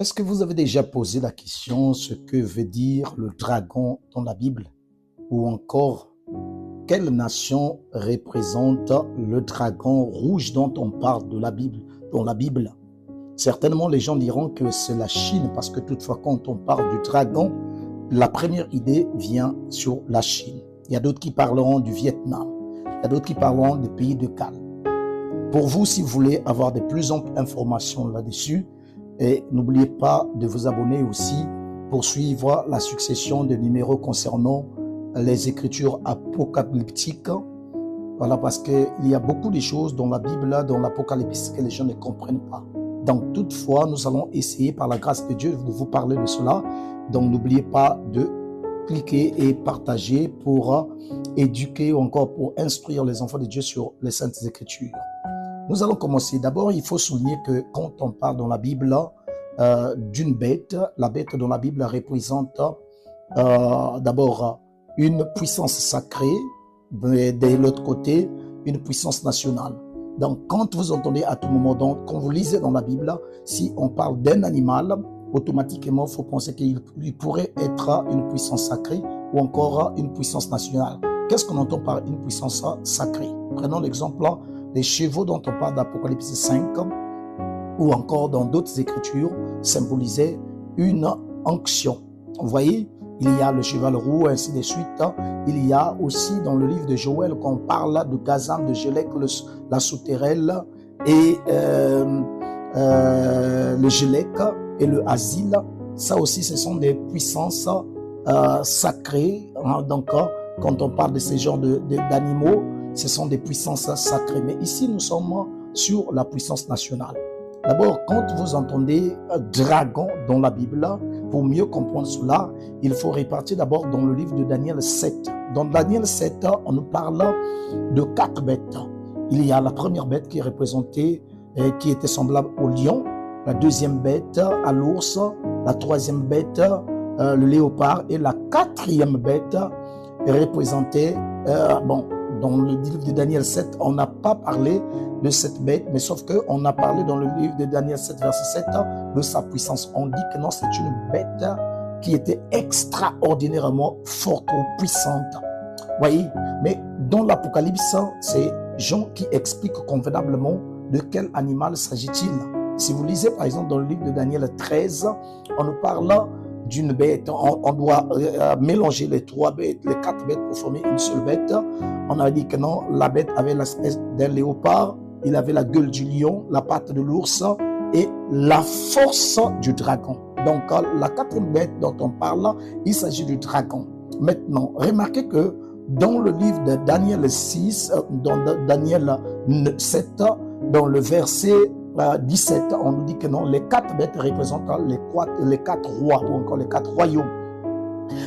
Est-ce que vous avez déjà posé la question ce que veut dire le dragon dans la Bible? Ou encore, quelle nation représente le dragon rouge dont on parle de la Bible, dans la Bible? Certainement, les gens diront que c'est la Chine, parce que toutefois, quand on parle du dragon, la première idée vient sur la Chine. Il y a d'autres qui parleront du Vietnam. Il y a d'autres qui parleront des pays de Galles. Pour vous, si vous voulez avoir de plus amples informations là-dessus, et n'oubliez pas de vous abonner aussi pour suivre la succession de numéros concernant les écritures apocalyptiques. Voilà, parce qu'il y a beaucoup de choses dans la Bible, dans l'Apocalypse, que les gens ne comprennent pas. Donc, toutefois, nous allons essayer, par la grâce de Dieu, de vous parler de cela. Donc, n'oubliez pas de cliquer et partager pour éduquer ou encore pour instruire les enfants de Dieu sur les Saintes Écritures. Nous allons commencer. D'abord, il faut souligner que quand on parle dans la Bible d'une bête, la bête dans la Bible représente d'abord une puissance sacrée, mais de l'autre côté, une puissance nationale. Donc, quand vous entendez à tout moment, donc, quand vous lisez dans la Bible, si on parle d'un animal, automatiquement, il faut penser qu'il pourrait être une puissance sacrée ou encore une puissance nationale. Qu'est-ce qu'on entend par une puissance sacrée? Prenons l'exemple des chevaux dont on parle d'Apocalypse 5 ou encore dans d'autres écritures symbolisaient une onction. Vous voyez, il y a le cheval roux, ainsi de suite. Il y a aussi dans le livre de Joël, quand on parle de Gazam, de Gélec, la sauterelle et le Gélec et le Asile. Ça aussi, ce sont des puissances sacrées. Donc, quand on parle de ces genres d'animaux, ce sont des puissances sacrées. Mais ici, nous sommes sur la puissance nationale. D'abord, quand vous entendez dragon dans la Bible, pour mieux comprendre cela, il faut repartir d'abord dans le livre de Daniel 7. Dans Daniel 7, on nous parle de 4 bêtes. Il y a la première bête qui est représentée, qui était semblable au lion, la deuxième bête à l'ours, la troisième bête, le léopard, et la quatrième bête est représentée, dans le livre de Daniel 7, on n'a pas parlé de cette bête, mais sauf qu'on a parlé dans le livre de Daniel 7, verset 7, de sa puissance. On dit que non, c'est une bête qui était extraordinairement forte ou puissante. Voyez, mais dans l'Apocalypse, c'est Jean qui explique convenablement de quel animal s'agit-il. Si vous lisez par exemple dans le livre de Daniel 13, on nous parle d'une bête. On doit mélanger les 4 bêtes pour former une seule bête. On a dit que non, la bête avait l'aspect d'un léopard, il avait la gueule du lion, la patte de l'ours et la force du dragon. Donc la 4e bête dont on parle, il s'agit du dragon. Maintenant, remarquez que dans le livre de Daniel 6, dans Daniel 7, dans le verset 17, on nous dit que non, les 4 bêtes représentent les 4 rois ou encore les 4 royaumes.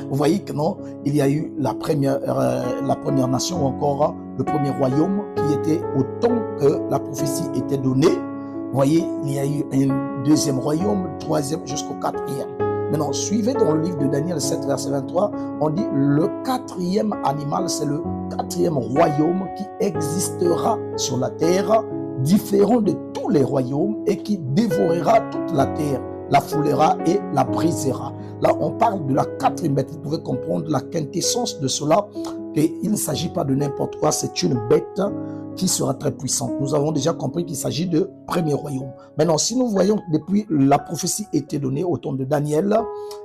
Vous voyez que non, il y a eu la première nation ou encore le premier royaume qui était au temps que la prophétie était donnée. Vous voyez, il y a eu un deuxième royaume, le troisième jusqu'au 4e. Maintenant, suivez dans le livre de Daniel 7, verset 23, on dit le 4e animal, c'est le 4e royaume qui existera sur la terre, différent de tous les royaumes et qui dévorera toute la terre, la foulera et la brisera. Là, on parle de la 4e bête. Vous pouvez comprendre la quintessence de cela, qu'il ne s'agit pas de n'importe quoi, c'est une bête qui sera très puissante. Nous avons déjà compris qu'il s'agit de premier royaume. Maintenant, si nous voyons depuis la prophétie était donnée au temps de Daniel,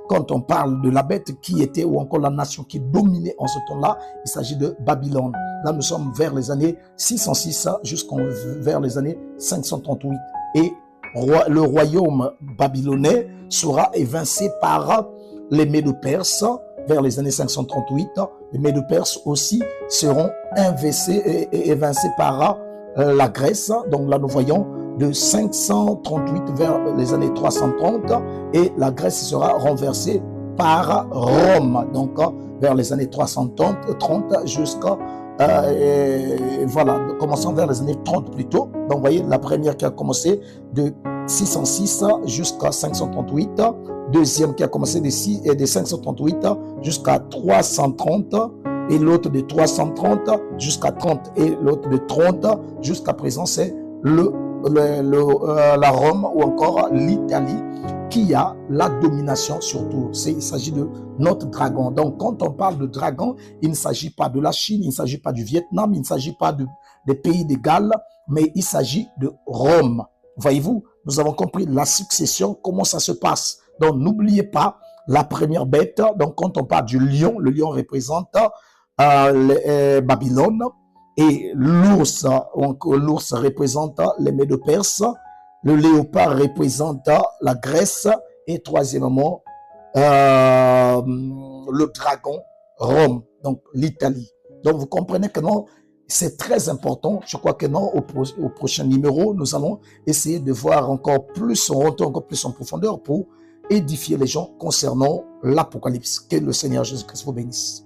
quand on parle de la bête qui était ou encore la nation qui dominait en ce temps-là, il s'agit de Babylone. Là, nous sommes vers les années 606 vers les années 538. Et le royaume babylonais sera évincé par les Médo-Perses vers les années 538. Les Médo-Perses aussi seront évincés par la Grèce. Donc là, nous voyons de 538 vers les années 330 et la Grèce sera renversée par Rome. Donc vers les années 330 jusqu'à commençant vers les années 30 plutôt. Donc, vous voyez, la première qui a commencé de 606 jusqu'à 538, deuxième qui a commencé de 538 jusqu'à 330, et l'autre de 330 jusqu'à 30, et l'autre de 30 jusqu'à présent, c'est la Rome ou encore l'Italie qui a la domination sur tout. Il s'agit de notre dragon. Donc, quand on parle de dragon, il ne s'agit pas de la Chine, il ne s'agit pas du Vietnam, il ne s'agit pas des pays de Galles, mais il s'agit de Rome. Voyez-vous, nous avons compris la succession, comment ça se passe. Donc, n'oubliez pas la première bête. Donc, quand on parle du lion, le lion représente Babylone, et l'ours représente les Médo-Perses, le léopard représente la Grèce, et troisièmement, le dragon, Rome, donc l'Italie. Donc, vous comprenez que non, c'est très important. Je crois que non, au prochain numéro, nous allons essayer de voir encore plus, rentrer encore plus en profondeur pour édifier les gens concernant l'Apocalypse. Que le Seigneur Jésus-Christ vous bénisse.